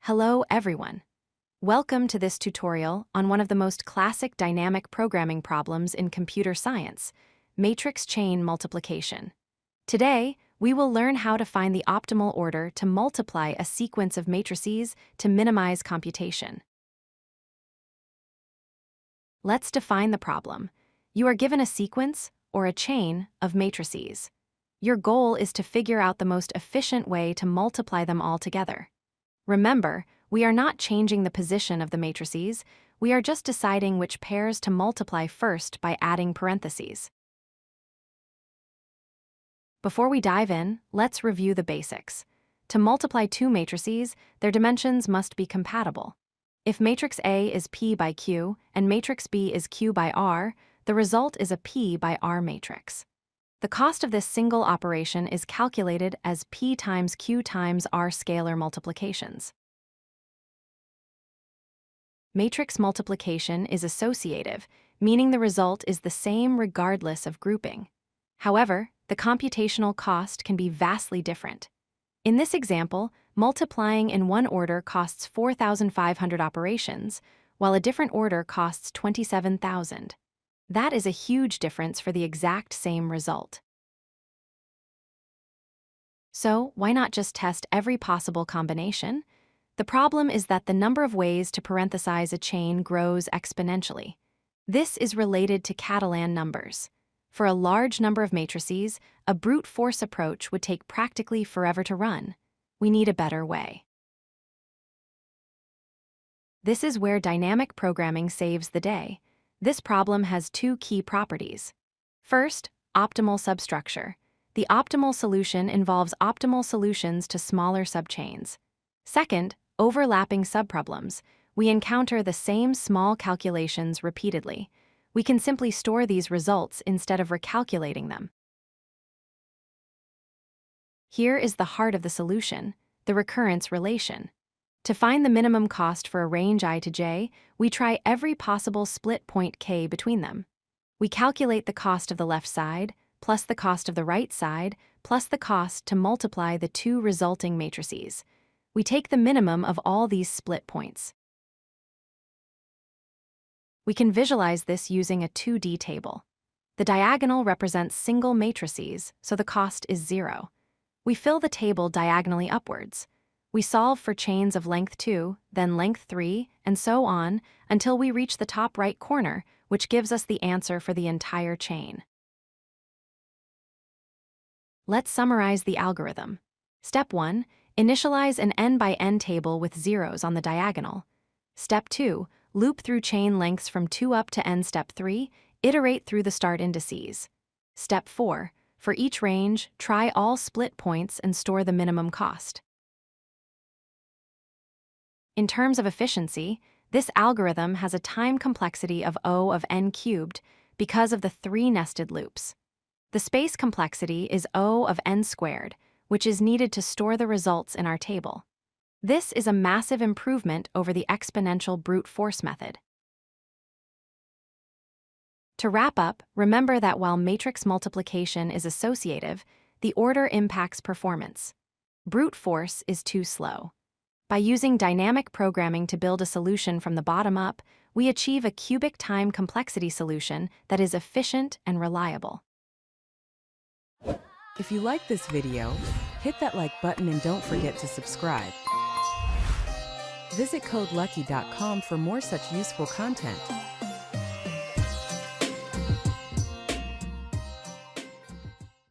Hello, everyone. Welcome to this tutorial on one of the most classic dynamic programming problems in computer science, matrix chain multiplication. Today, we will learn how to find the optimal order to multiply a sequence of matrices to minimize computation. Let's define the problem. You are given a sequence, or a chain, of matrices. Your goal is to figure out the most efficient way to multiply them all together. Remember, we are not changing the position of the matrices, we are just deciding which pairs to multiply first by adding parentheses. Before we dive in, let's review the basics. To multiply two matrices, their dimensions must be compatible. If matrix A is P by Q and matrix B is Q by R, the result is a P by R matrix. The cost of this single operation is calculated as P times Q times R scalar multiplications. Matrix multiplication is associative, meaning the result is the same regardless of grouping. However, the computational cost can be vastly different. In this example, multiplying in one order costs 4,500 operations, while a different order costs 27,000. That is a huge difference for the exact same result. So, why not just test every possible combination? The problem is that the number of ways to parenthesize a chain grows exponentially. This is related to Catalan numbers. For a large number of matrices, a brute force approach would take practically forever to run. We need a better way. This is where dynamic programming saves the day. This problem has two key properties. First, optimal substructure. The optimal solution involves optimal solutions to smaller subchains. Second, overlapping subproblems. We encounter the same small calculations repeatedly. We can simply store these results instead of recalculating them. Here is the heart of the solution, the recurrence relation. To find the minimum cost for a range I to j, we try every possible split point k between them. We calculate the cost of the left side, plus the cost of the right side, plus the cost to multiply the two resulting matrices. We take the minimum of all these split points. We can visualize this using a 2D table. The diagonal represents single matrices, so the cost is 0. We fill the table diagonally upwards. We solve for chains of length 2, then length 3, and so on, until we reach the top right corner, which gives us the answer for the entire chain. Let's summarize the algorithm. Step 1. Initialize an n by n table with zeros on the diagonal. Step 2. Loop through chain lengths from 2 up to n. Step 3. Iterate through the start indices. Step 4. For each range, try all split points and store the minimum cost. In terms of efficiency, this algorithm has a time complexity of O of n cubed because of the 3 nested loops. The space complexity is O of n squared, which is needed to store the results in our table. This is a massive improvement over the exponential brute force method. To wrap up, remember that while matrix multiplication is associative, the order impacts performance. Brute force is too slow. By using dynamic programming to build a solution from the bottom up, we achieve a cubic time complexity solution that is efficient and reliable. If you like this video, hit that like button and don't forget to subscribe. Visit codelucky.com for more such useful content.